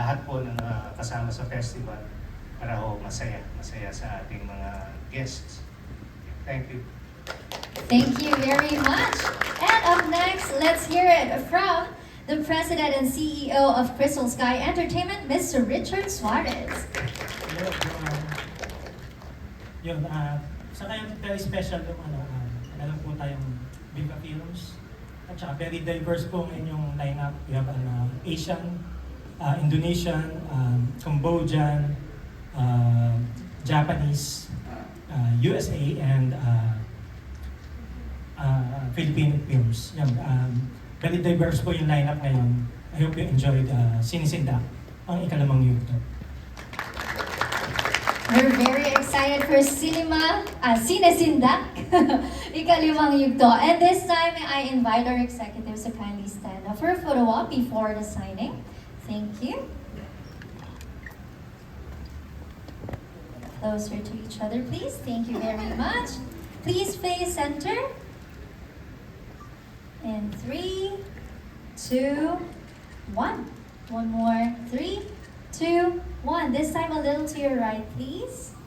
lahat po ng kasama sa festival para ho masaya sa ating mga guests. Thank you. Thank you very much. And up next, let's hear it from the President and CEO of Crystal Sky Entertainment, Mr. Richard Suarez. Sa kayong very special yung alam po tayong Viva Films. At saka very diverse po ang inyong lineup. We have Asian, Indonesian, Cambodian, Japanese, USA, and Filipino films. Very diverse po yung lineup ngayon. I hope you enjoyed Sinisindak, ang ikalimang yugto. We're very excited for Sinisindak, ikalimang yugto. And this time, I invite our executives to kindly stand up for a photo op before the signing. Thank you. Closer to each other, please. Thank you very much. Please face center. In 3, 2, 1. One more. 3, 2, 1. This time a little to your right, please.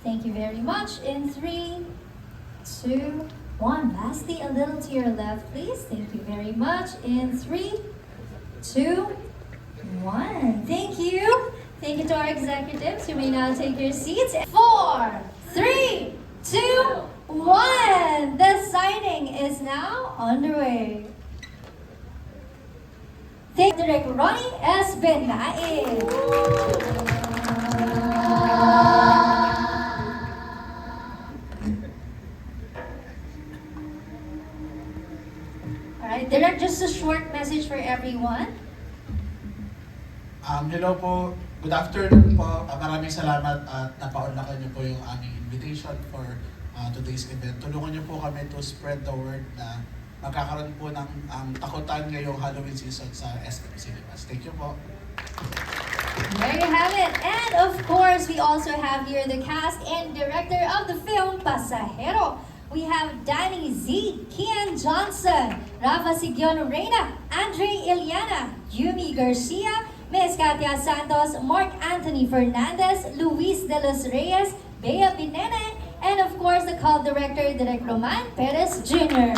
Thank you very much. In 3, 2, 1. Lastly, a little to your left, please. Thank you very much. In 3, 2, 1. Thank you. Thank you to our executives. You may now take your seats. 4, 3, 2, 1. The signing is now underway. Thank you, Director Ronnie S. Benaid. Alright, Direct, just a short message for everyone. Hello po, good afternoon po. Maraming salamat at napaunlakan niyo po yung aming invitation for today's event. Tulungan niyo po kami to spread the word na magkakaroon po ng takutan ngayong Halloween season sa SM Cinemas. Thank you po. There you have it. And of course, we also have here the cast and director of the film, Pasahero. We have Danny Z, Kian Johnson, Rafa Sigyon Reyna, Andre Iliana, Yumi Garcia, Ms. Katia Santos, Mark Anthony Fernandez, Luis de los Reyes, Bea Binene, and of course the call director, Direk Roman Perez Jr.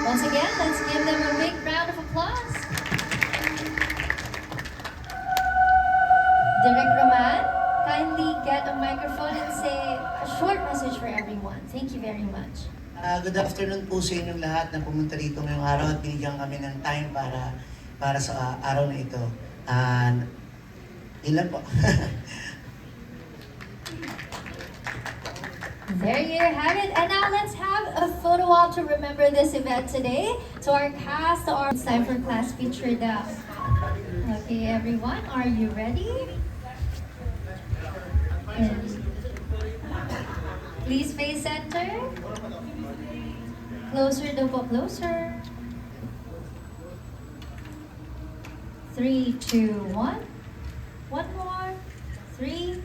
Once again, let's give them a big round of applause. Direk Roman, kindly get a microphone and say a short message for everyone. Thank you very much. Good afternoon po sa inyong lahat na pumunta rito ngayong araw at binigyan kami ng time para sa araw na ito. Ilan po? There you have it. And now let's have a photo op to remember this event today. To our cast, it's time for class picture down. Okay, everyone, are you ready? And please face center. Closer, double closer. 3, 2, 1. One more. 3,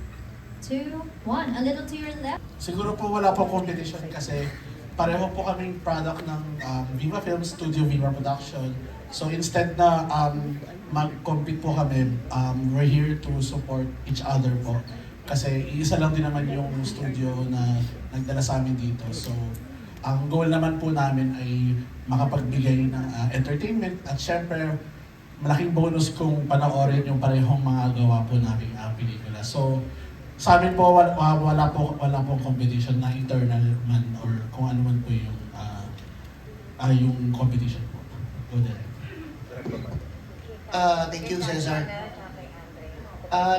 2, 1. A little to your left. Siguro po wala po competition kasi pareho po kaming product ng Viva Film Studio, Viva Production. So instead na mag-compete po kami, we're here to support each other po. Kasi isa lang din naman yung studio na nagdala sa amin dito. So ang goal naman po namin ay makapagbigay ng entertainment at syempre malaking bonus kung panoorin yung parehong mga gawa po namin pelikula. So sa amin po wala pong competition na internal man or kung ano man po yung competition po. Go there. Thank you, Cesar.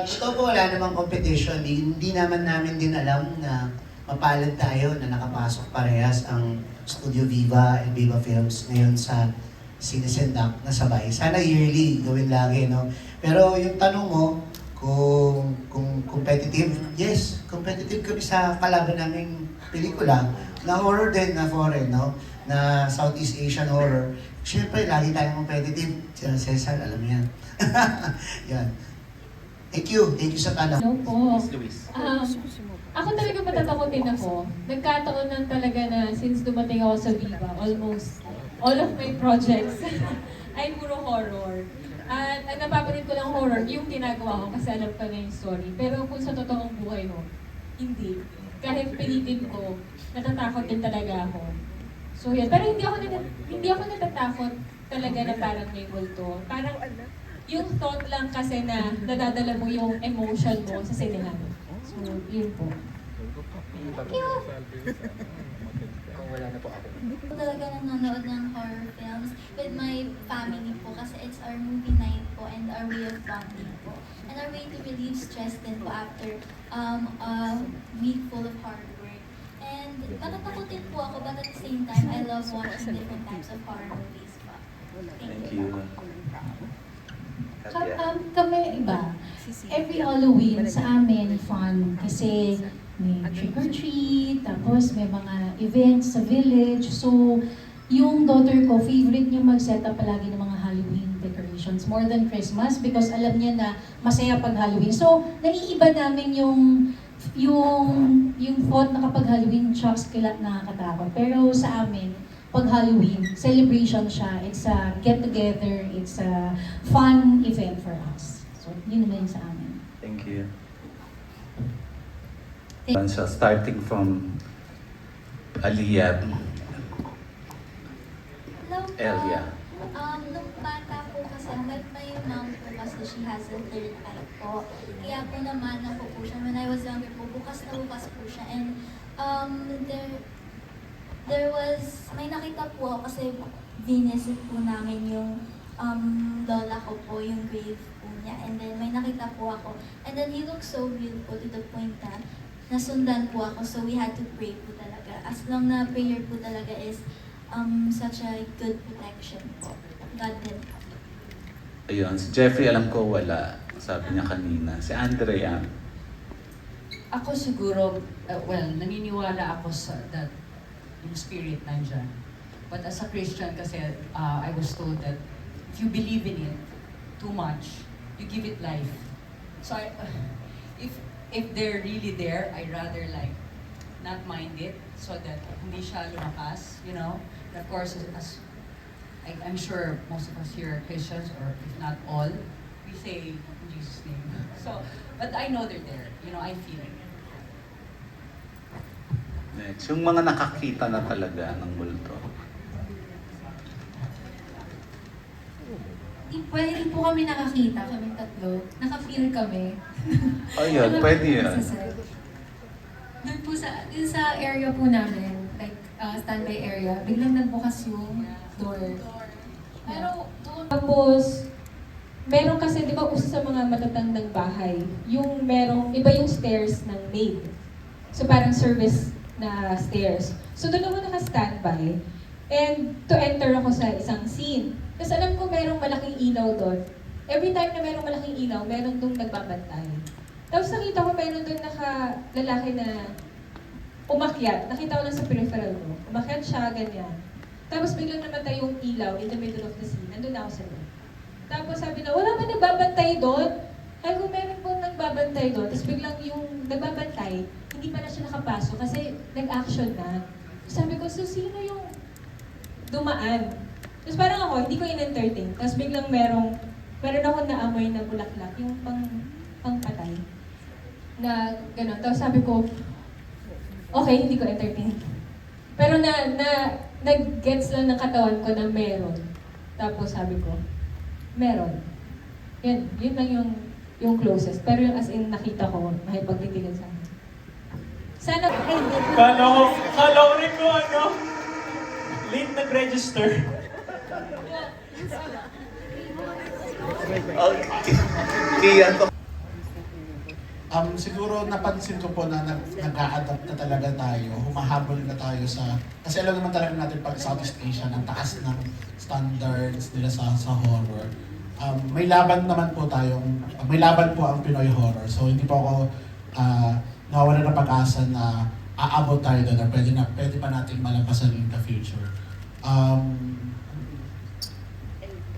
Totoo po wala namang competition. Hindi naman namin din alam na mapalad tayo na nakapasok parehas ang Studio Viva and Viva Films ngayon sa Sinisindak na sabay. Sana yearly gawin lagi, no? Pero yung tanong mo, kung competitive, yes, competitive kami sa kalaban naming pelikula na horror din na foreign, no? na Southeast Asian horror, syempre, lagi tayong competitive. Sila Cesar, alam mo yan. Yan. Thank you sa tanong. Hello po. Ako talaga matatakotin ako. Nagkataon lang talaga na since dumating ako sa Viva, almost all of my projects ay puro horror. At ang napapanood ko lang horror, yung ginagawa ko kasi alam ko na yung story. Pero kung sa totoong buhay mo, hindi. Kahit pilitin ko, natatakot din talaga ako. So yan. Pero hindi ako natatakot talaga na parang may multo. Parang yung thought lang kasi na nadadala mo yung emotion mo sa sinehan. So, yun po. Thank you! Talaga nanonood ng horror films with my family po kasi it's our movie night po and our way of bonding po. And our way to relieve stress din po after a week full of hard work. And matatakotin po ako but at the same time, I love watching different types of horror movies po. Thank you. Kami iba. Every Halloween sa amin fun kasi may trick or treat, tapos may mga events sa village. So, yung daughter ko, favorite niya mag-set up palagi ng mga Halloween decorations more than Christmas because alam niya na masaya pag Halloween. So, naiiba namin yung thought na kapag Halloween, shocks kila nakakatakot. Pero sa amin, pag Halloween, celebration siya. It's a get-together. It's a fun event for us. So, yun naman yung sa amin. Thank you. So, starting from Aliyah, Hello po. Elia. Nung bata po kasi, my mom po kasi she has a third eye po. Kaya po naman ako po siya. When I was younger po, bukas na bukas po siya. And there was, may nakita po ako kasi vinesit po namin yung lola ko po, yung grave po niya. And then may nakita po ako. And then he looked so real po to the point na nasundan po ako. So we had to pray po talaga. As long na prayer po talaga is such a good protection po. God din po. Ayun, si Jeffrey alam ko wala. Sabi niya kanina. Si Andrea, Ako siguro, naniniwala ako sa that yung spirit nandyan. But as a Christian kasi, I was told that if you believe in it too much, you give it life. So if they're really there, I'd rather like not mind it so that hindi siya lumakas, you know. And of course, I'm sure most of us here are Christians, or if not all, we say in Jesus' name. So, but I know they're there, you know, I feel it. next, yung mga nakakita na talaga ng multo. Pwede rin po kami nakakita, kami tatlo. Naka-feel kami. Ayun, pwede yun. Doon po dun sa area po namin, like standby area, biglang nagbukas yung door. Pero tapos, meron kasi, di ba uso sa mga matatandang bahay, yung merong, iba yung stairs ng maid. So parang service na stairs. So doon ako naka-standby. And to enter ako sa isang scene. Kasi alam ko merong malaking ilaw doon. Every time na merong malaking ilaw, meron doon nagbabantay. Tapos nakita ko meron doon lalaki na umakyat. Nakita ko lang sa peripheral ko. Umakyat siya, ganyan. Tapos biglang namatay yung ilaw in the middle of the scene. Nandun ako sa loob. Tapos sabi na, wala ba nagbabantay doon? Ay, kung meron po nagbabantay doon. Tapos biglang yung nagbabantay, hindi pa na siya nakapasok kasi nag-action na. Sabi ko, so sino yung dumaan? Tapos parang ako, hindi ko in-entertain. Tapos biglang meron akong naamoy na bulaklak, yung pangpatay. Na gano'n. Tapos sabi ko, okay, hindi ko entertain. Pero nag-gets lang ng katawan ko na meron. Tapos sabi ko, meron. Yun lang yung closest. Pero yung as in nakita ko, makipagtitigan sa akin. Sana, Kala ko rin ko late nag-register. Kia to. Siguro napansin ko po na nag-a-adapt na talaga tayo, humahabol na tayo kasi alam naman talaga natin pag Southeast Asia, ang taas ng standards nila sa horror. May laban naman po may laban po ang Pinoy horror. So hindi po ako nawawala ng pag-asa na aabot tayo doon, na pwede pa natin malampasan in the future. Ano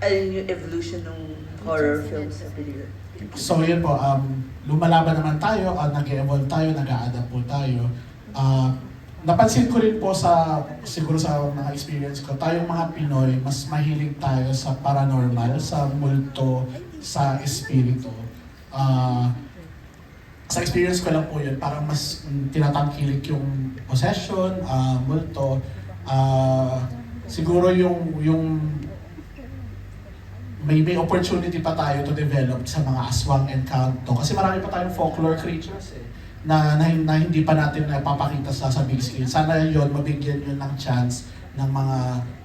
yung evolution ng horror films sa Pilipinas? So yun po, lumalaban naman tayo, nag-evolve tayo, nag-a-adapt po tayo. Napansin ko rin po siguro sa mga experience ko, tayong mga Pinoy, mas mahilig tayo sa paranormal, sa multo, sa espiritu. Sa experience ko lang po yun, parang mas tinatangkilik yung possession, multo. Siguro yung may opportunity pa tayo to develop sa mga aswang and kanto. Kasi marami pa tayong folklore creatures na hindi pa natin napapakita sa big screen. Sana yun, mabigyan yun ng chance ng mga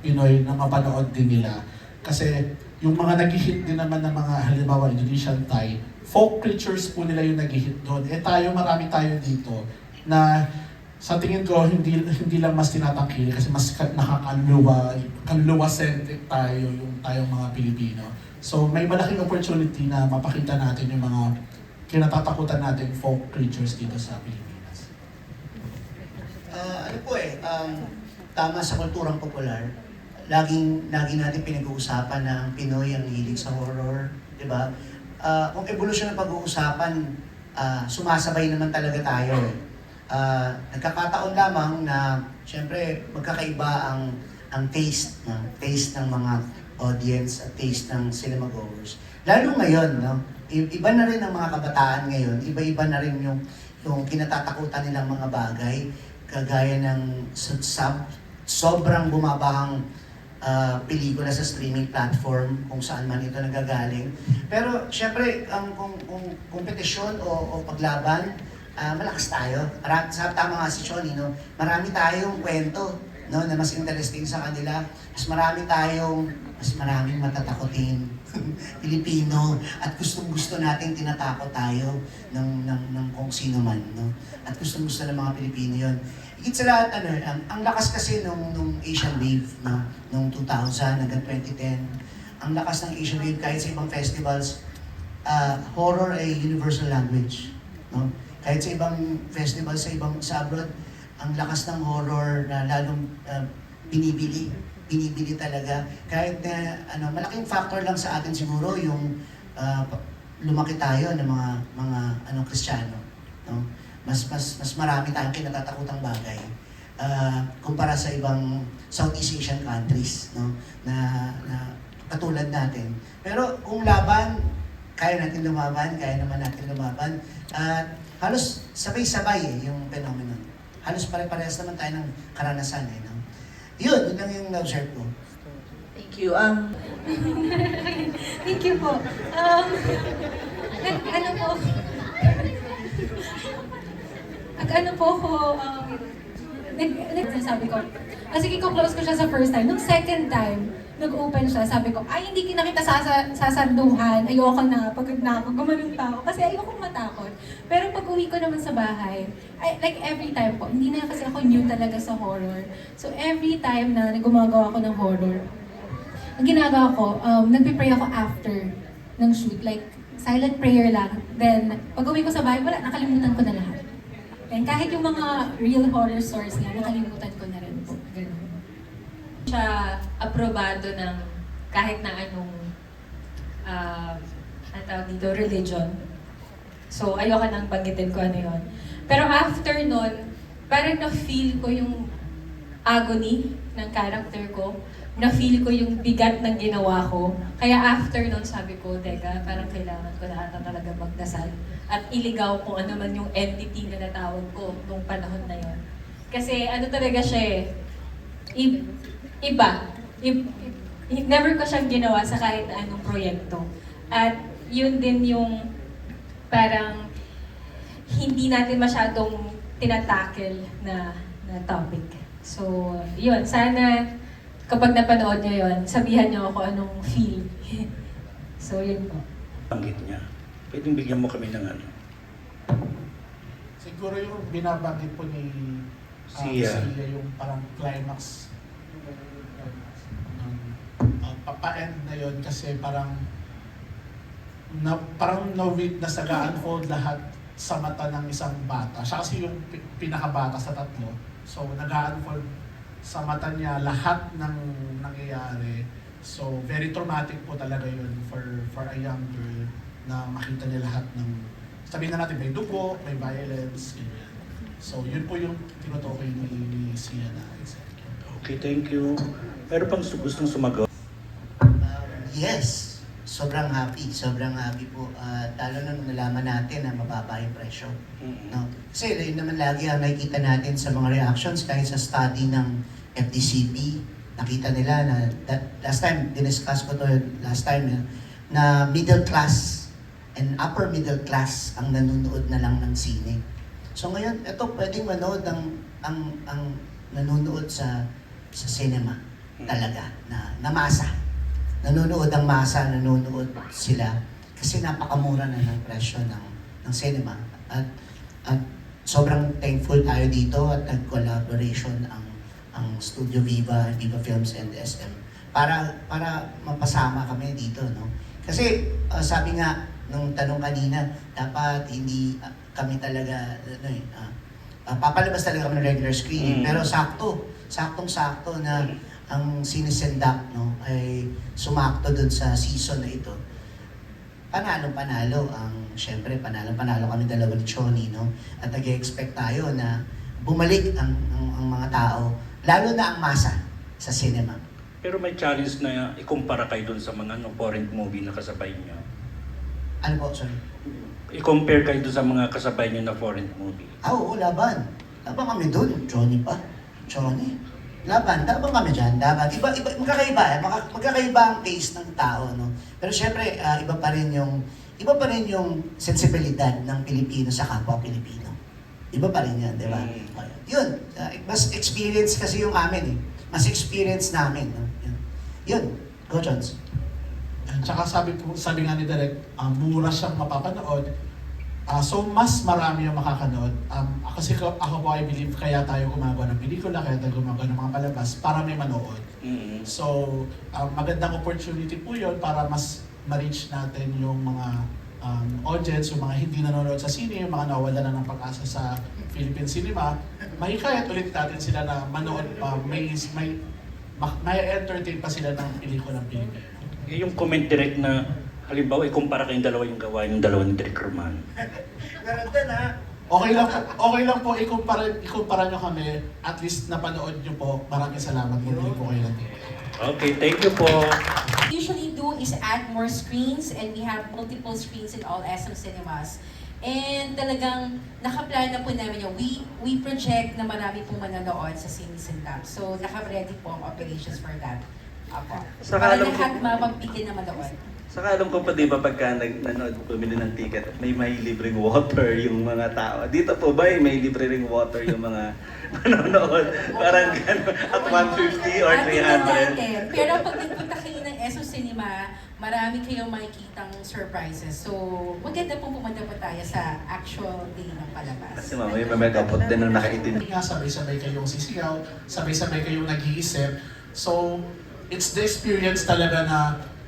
Pinoy na mapanood din nila. Kasi yung mga nag-hit din naman ng mga halimbawa Indonesian Thai, folk creatures po nila yung nag-hit doon. Tayo, marami tayo dito na sa tingin ko, hindi lang mas tinatangkili kasi mas kanluwa-centric tayo, yung tayong mga Pilipino. So may malaking opportunity na mapakita natin yung mga kinatatakutan natin folk creatures dito sa Pilipinas. Tama sa kulturang popular, lagi natin pinag-uusapan na ang Pinoy ang hilig sa horror, di ba? Kung evolusyon ng pag-uusapan, sumasabay naman talaga tayo. Nagkakataon lamang na siyempre magkakaiba ang taste ng mga audience at taste ng cinema goers. Lalo ngayon, no? Iba na rin ang mga kabataan ngayon, iba-iba na rin yung kinatatakutan nilang mga bagay, kagaya ng sobrang bumabahang pelikula sa streaming platform kung saan man ito nagagaling. Pero siyempre, kung kompetisyon o paglaban, malakas tayo. Tama nga si Choni, no? Marami tayong kwento, no, na mas interesting sa kanila. Mas maraming matatakotin Pilipino at gustong-gusto nating tinatakot tayo ng kung sino man, no? At gustong-gusto ng mga Pilipino yun. Higit sa lahat, ang lakas kasi nung Asian Wave, no? Nung 2000 hanggang 2010, ang lakas ng Asian Wave kahit sa ibang festivals, horror ay universal language, no? Kahit sa ibang festival sa abroad, ang lakas ng horror na lalong binibili talaga. Kahit na malaking factor lang sa atin siguro yung lumaki tayo ng mga Kristiyano, no? Mas marami tayong kinatatakutang bagay kumpara sa ibang Southeast Asian countries, no? Na katulad natin. Pero kung laban, kaya naman natin lumaban. Halos sabay-sabay yung phenomenon. Halos pare-parehas naman tayo ng karanasan, no? Yun lang yung na-observe ko. Thank you. Thank you po. Sabi ko, sige ko close ko siya sa first time. Nung second time, nag-open siya, sabi ko, ay hindi kita sasanduhan, ayoko na, pagod na ako, gumanon pa ako, kasi ayoko matakot. Pero pag uwi ko naman sa bahay, like every time po, hindi na kasi ako new talaga sa horror. So every time na gumagawa ako ng horror, ang ginagawa ko, nagpe-pray ako after ng shoot, like silent prayer lang. Then, pag uwi ko sa bahay, wala, nakalimutan ko na lahat. And kahit yung mga real horror stories na, nakalimutan ko na rin po. Ganun. Siya aprobado ng kahit na anong religion. So, ayoko nang banggitin ko ano yun. Pero after nun, parang na-feel ko yung agony ng character ko. Na-feel ko yung bigat ng ginawa ko. Kaya after nun, sabi ko, teka, parang kailangan ko na ata talaga magdasal. At iligaw kung ano man yung entity na natawag ko nung panahon na yun. Kasi ano talaga siya iba. Never ko siyang ginawa sa kahit anong proyekto. At yun din yung parang hindi natin masyadong tinatackle na topic. So, yun. Sana kapag napanood niyo yun, sabihan niyo ako anong feel. So, yun po. Banggit niya. Pwedeng bigyan mo kami ng ano? Siguro yung binabanggit po ni Sia, yung parang climax papa-end na yun kasi parang na-witness nag-unfold lahat sa mata ng isang bata. Siya kasi yung pinakabata sa tatlo. So nag-unfold sa mata niya lahat ng nangyayari. So very traumatic po talaga yun for a young girl na makita niya lahat ng, sabihin na natin may dugo, may violence, ganyan. So yun po yung tinutukoy ni Sia na exactly. Okay, thank you. Pero pang gustong sumagot? Yes, sobrang happy po. Lalo na nung nalaman natin na mababa yung presyo. No? Kasi yun naman lagi ang nakikita natin sa mga reactions kahit sa study ng FDCP. Nakita nila na, last time, diniscuss ko to last time, na middle class and upper middle class ang nanonood na lang ng sine. So ngayon, ito pwedeng manood ang nanonood sa cinema talaga, na masa. Nanonood ang masa, nanonood sila kasi napakamura na ng presyo ng cinema. At sobrang thankful tayo dito at nag-collaboration ang Studio Viva, Viva Films and SM para mapasama kami dito, no? Kasi sabi nga nung tanong kanina, dapat hindi kami talaga papalabas talaga kami ng regular screening, pero saktong-sakto na ang Cinesendak, no, ay sumakto dun sa season na ito. Panalo syempre panalo kami dalawa ni Choni, no? At nag-expect tayo na bumalik ang mga tao, lalo na ang masa sa cinema. Pero may challenge na ikumpara kayo dun sa mga foreign movie na kasabay niyo. Ano po, sorry? I-compare kayo dun sa mga kasabay niyo na foreign movie. Oo, laban. Laban kami dun. Johnny pa. Johnny. Laban kami dyan. Dapat. Iba, magkakaiba ang taste ng tao, no? Pero syempre, iba pa rin yung sensibilidad ng Pilipino sa kapwa Pilipino. Iba pa rin yan, di ba? Yun, mas experience kasi yung amin eh. Mas experience namin. No? Yun. Go, Jones. At saka sabi nga ni Direk, mura siyang mapapanood. So mas marami yung makakanood. Kasi ako po I believe kaya tayo gumagawa ng pelikula, kaya tayo gumagawa ng mga palabas para may manood. So magandang opportunity po yun para mas ma-reach natin yung mga audience, yung mga hindi nanonood sa sine, yung mga nawala na ng pag-asa sa Philippine cinema. Mahikayat ulit natin sila na manood pa, may entertain pa sila ng pelikulang Pilipino. Yung comment direct na, halimbawa, ikumpara kayong dalawa yung gawain ng dalawa ni Direk Roman. Okay lang po ikumpara nyo kami, at least napanood nyo po. Maraming salamat, bumili po kayo ng ticket. Okay, thank you po. Usually do is add more screens, and we have multiple screens in all SM cinemas. And talagang nakaplan na po namin yung we project na marami pong manonood sa Cinesendak. So naka-ready po ang operations for that. Apo. Saka Para alam ko- lahat mapagbigyan na manood. Saka alam ko pa, di ba, pagka nanood, bumili ng ticket, may libreng water yung mga tao. Dito po ba, may libre ring water yung mga manonood? Parang gano'n, at 150 or 300. Pero pag nagpunta kayo ng ESO Cinema, marami kayong makikitang surprises. So, maganda po pumunta po tayo sa actual day ng palabas. Kasi mamaya may kapot din ng nakaitim. Nga, sabay-sabay kayong sisigaw, sabay-sabay kayong nag-iisip. So, it's the experience talaga na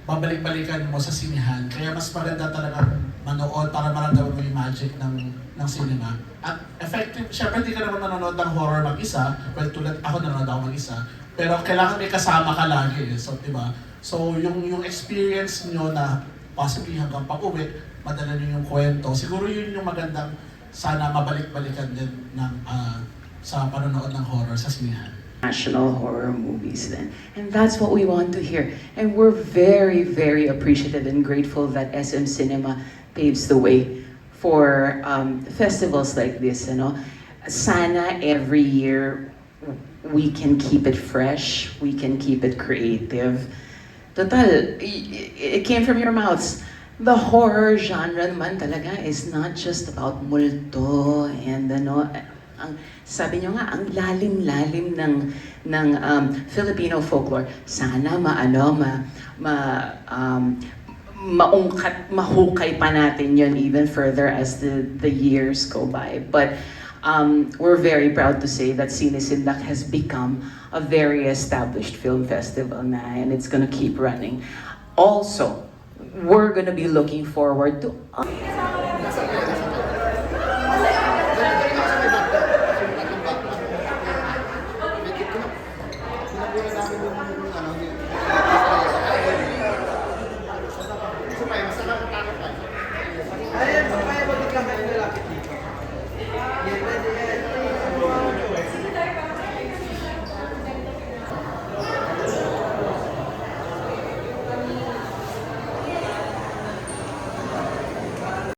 babalik-balikan mo sa sinihan. Kaya mas maganda talaga manood para maramdaman mo yung magic ng cinema. At effective, syempre hindi ka naman nanonood ng horror mag-isa. Well, tulad ako nanonood ako mag-isa. Pero kailangan may kasama ka lagi. So, diba? So, yung experience nyo na possibly hanggang pag-uwi, madala nyo yung kwento. Siguro yun yung magandang sana mabalik-balikan din ng, sa panonood ng horror sa sinihan. National horror movies then. And that's what we want to hear. And we're very, very appreciative and grateful that SM Cinema paves the way for festivals like this, you know. Sana every year we can keep it fresh, we can keep it creative. Total, it came from your mouths. The horror genre naman talaga is not just about multo and ano, sabi nyo nga, ang lalim-lalim ng Filipino folklore. Sana mahukay pa natin yun even further as the years go by. But we're very proud to say that Cinesendak has become a very established film festival na, and it's gonna keep running. Also, we're gonna be looking forward to